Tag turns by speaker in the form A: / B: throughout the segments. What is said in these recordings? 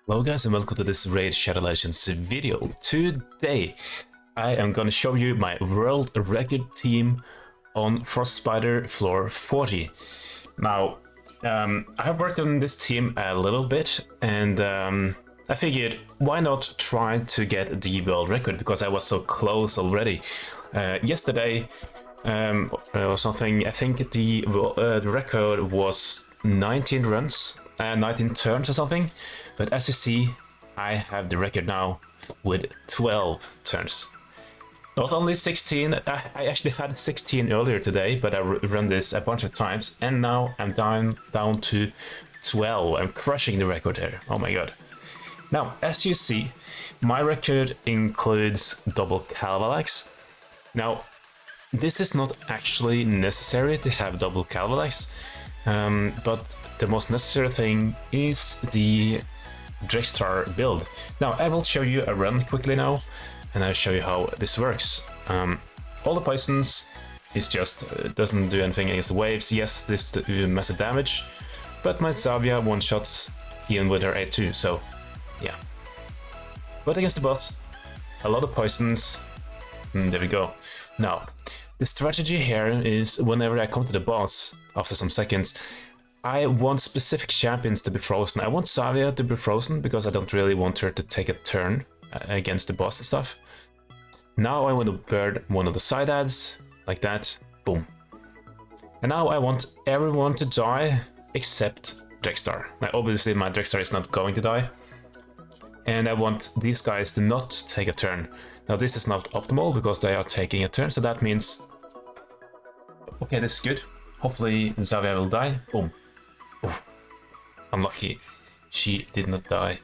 A: Hello guys and welcome to this Raid Shadow Legends video. Today I am gonna show you my world record team on Frostspider floor 40. Now, I have worked on this team a little bit and I figured why not try to get the world record because I was so close already. Yesterday or something, I think the record was 19 runs. 19 turns or something, but as you see, I have the record now with 12 turns. Not only 16, I actually had 16 earlier today, but I run this a bunch of times, and now I'm down to 12. I'm crushing the record here. Oh my god. Now, as you see, my record includes double Calvalax. Now, this is not actually necessary to have double Calvalax, but the most necessary thing is the Drextar build. Now I will show you a run quickly now, and I'll show you how this works. All the poisons is just doesn't do anything against the waves. Yes, this do massive damage, but my Xavia one-shots even with her A2, so yeah. But against the bots, a lot of poisons. There we go. Now, the strategy here is whenever I come to the boss, after some seconds, I want specific champions to be frozen. I want Xavia to be frozen because I don't really want her to take a turn against the boss and stuff. Now I want to burn one of the side ads, like that, boom. And now I want everyone to die except Drextar. Now obviously my Drextar is not going to die. And I want these guys to not take a turn. Now this is not optimal because they are taking a turn, so that means... Okay, this is good. Hopefully Xavia will die, boom. Oof. Unlucky, she did not die.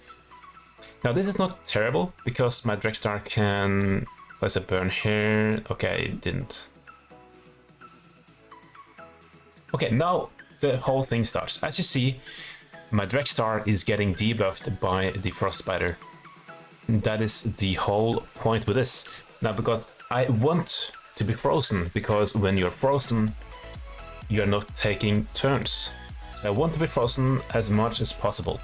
A: Now this is not terrible because my Drextar can place a burn here. Okay, it didn't. Okay, now the whole thing starts. As you see, my Drextar is getting debuffed by the Frostspider. That is the whole point with this. Now because I want to be frozen, because when you're frozen, you're not taking turns. So I want to be frozen as much as possible.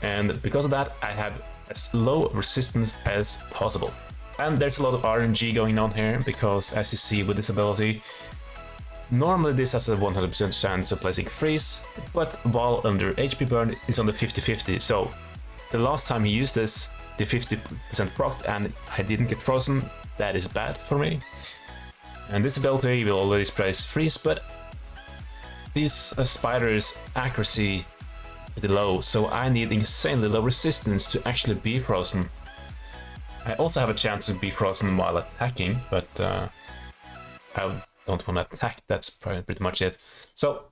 A: And because of that, I have as low resistance as possible. And there's a lot of RNG going on here, because as you see with this ability, normally this has a 100% chance of placing freeze, but while under HP burn is on the 50-50. So the last time he used this, the 50% proc, and I didn't get frozen, that is bad for me. And this ability will always place freeze, but this spider's accuracy is low, so I need insanely low resistance to actually be frozen. I also have a chance to be frozen while attacking, but I don't want to attack, that's pretty much it. So,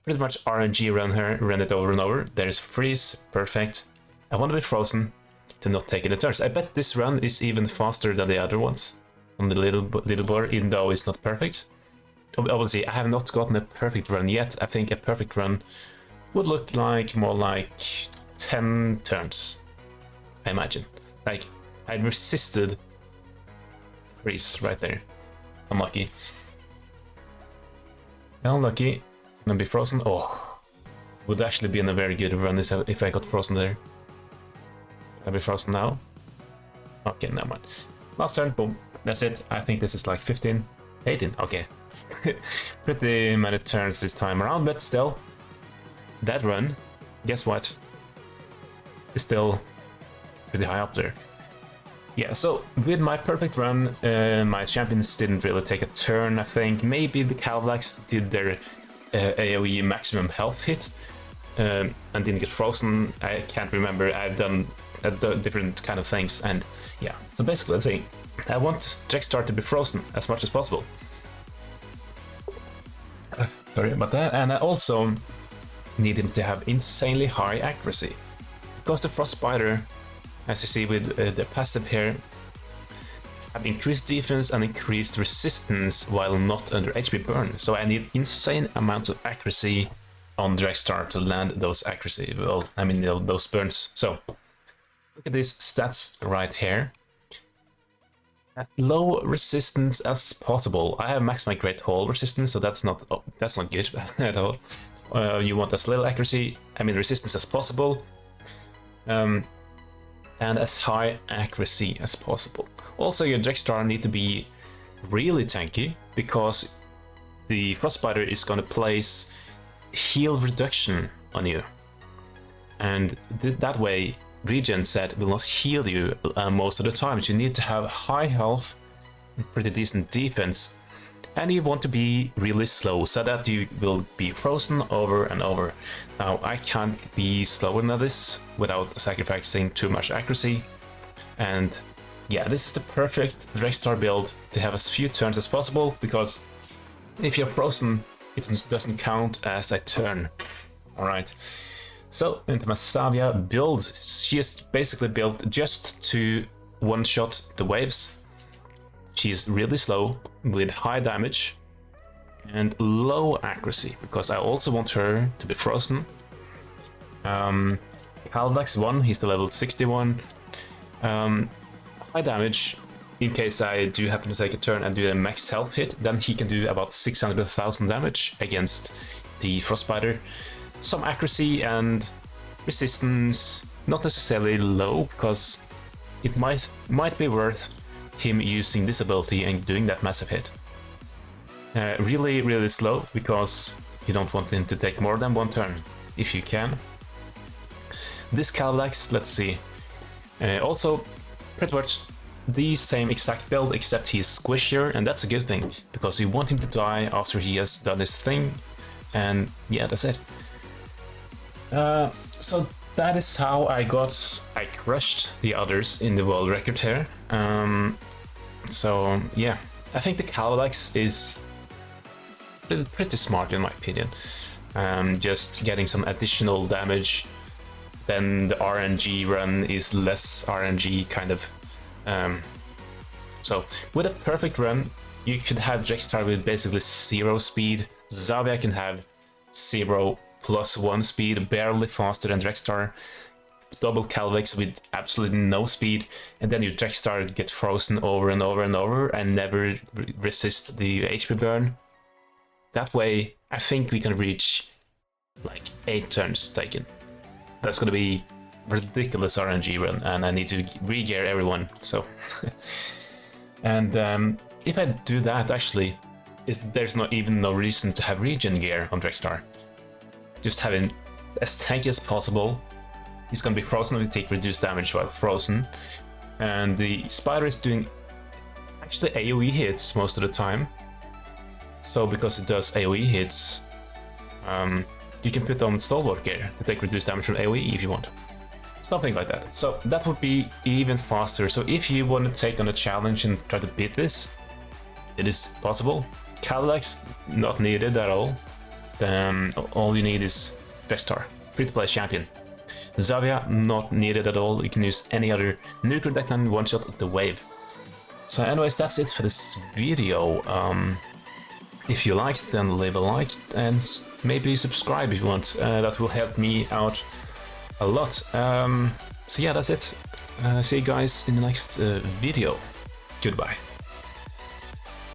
A: pretty much RNG run here, run it over and over. There's freeze, perfect. I want to be frozen to not take any turns. I bet this run is even faster than the other ones on the little board, even though it's not perfect. Obviously, I have not gotten a perfect run yet. I think a perfect run would look like more like 10 turns, I imagine. Like, I resisted freeze right there. Unlucky. Unlucky. Gonna be frozen. Oh, would actually be in a very good run if I got frozen there. Can I be frozen now? Okay, never mind. Last turn, boom. That's it. I think this is like 15, 18. Okay. Pretty many turns this time around, but still, that run, guess what, is still pretty high up there. Yeah, so with my perfect run, my champions didn't really take a turn, I think. Maybe the Calvalax did their AoE maximum health hit and didn't get frozen. I can't remember, I've done different kind of things, and yeah. So basically the thing, I want Drextar to be frozen as much as possible. Sorry about that. And I also need him to have insanely high accuracy, because the Frostspider, as you see with the passive here, have increased defense and increased resistance while not under HP burn. So I need insane amounts of accuracy on Drextar to land those accuracy. Well, I mean those burns. So look at these stats right here. As low resistance as possible. I have maxed my Great Hall resistance, so that's not good at all. You want as little accuracy, I mean resistance as possible, and as high accuracy as possible. Also, your Drexstar need to be really tanky, because the Frostbiter is going to place heal reduction on you, and that way regen set will not heal you most of the time. You need to have high health and pretty decent defense, and you want to be really slow so that you will be frozen over and over. Now, I can't be slower than this without sacrificing too much accuracy, and yeah, this is the perfect Drexstar build to have as few turns as possible, because if you're frozen, it doesn't count as a turn. Alright, so into my Zavia build. She is basically built just to one-shot the waves. She is really slow, with high damage and low accuracy, because I also want her to be frozen. Caeldax 1, he's the level 61. High damage, in case I do happen to take a turn and do a max health hit, then he can do about 600,000 damage against the Frostbiter. Some accuracy and resistance, not necessarily low, because it might be worth him using this ability and doing that massive hit. Really slow, because you don't want him to take more than one turn, if you can. This Caeldax, let's see. Also, pretty much the same exact build, except he's squishier, and that's a good thing, because you want him to die after he has done his thing, and yeah, that's it. So that is how I crushed the others in the world record here. So yeah, I think the Caeldax is pretty smart in my opinion. Just getting some additional damage, then the RNG run is less RNG kind of. So with a perfect run, you could have Drexstar with basically 0 speed. Zavia can have 0 plus 1 speed, barely faster than Drexstar. Double Caeldax with absolutely no speed, and then your Drexstar gets frozen over and over and over and never resist the HP burn. That way, I think we can reach like 8 turns taken. That's gonna be ridiculous RNG run, and I need to re-gear everyone, so and if I do that, actually there's not even no reason to have regen gear on Drexstar. Just having as tanky as possible. He's gonna be frozen, we take reduced damage while frozen, and the spider is doing actually AoE hits most of the time. So because it does AoE hits, you can put on Stalwart gear to take reduced damage from AoE if you want. Something like that. So that would be even faster. So if you want to take on a challenge and try to beat this, it is possible. Caeldax, not needed at all. Then all you need is Drexstar, free-to-play champion. Zavia, not needed at all. You can use any other nuclear deck and one-shot the wave. So anyways, that's it for this video. If you liked, then leave a like and maybe subscribe if you want. That will help me out a lot. So yeah, that's it. See you guys in the next video. Goodbye.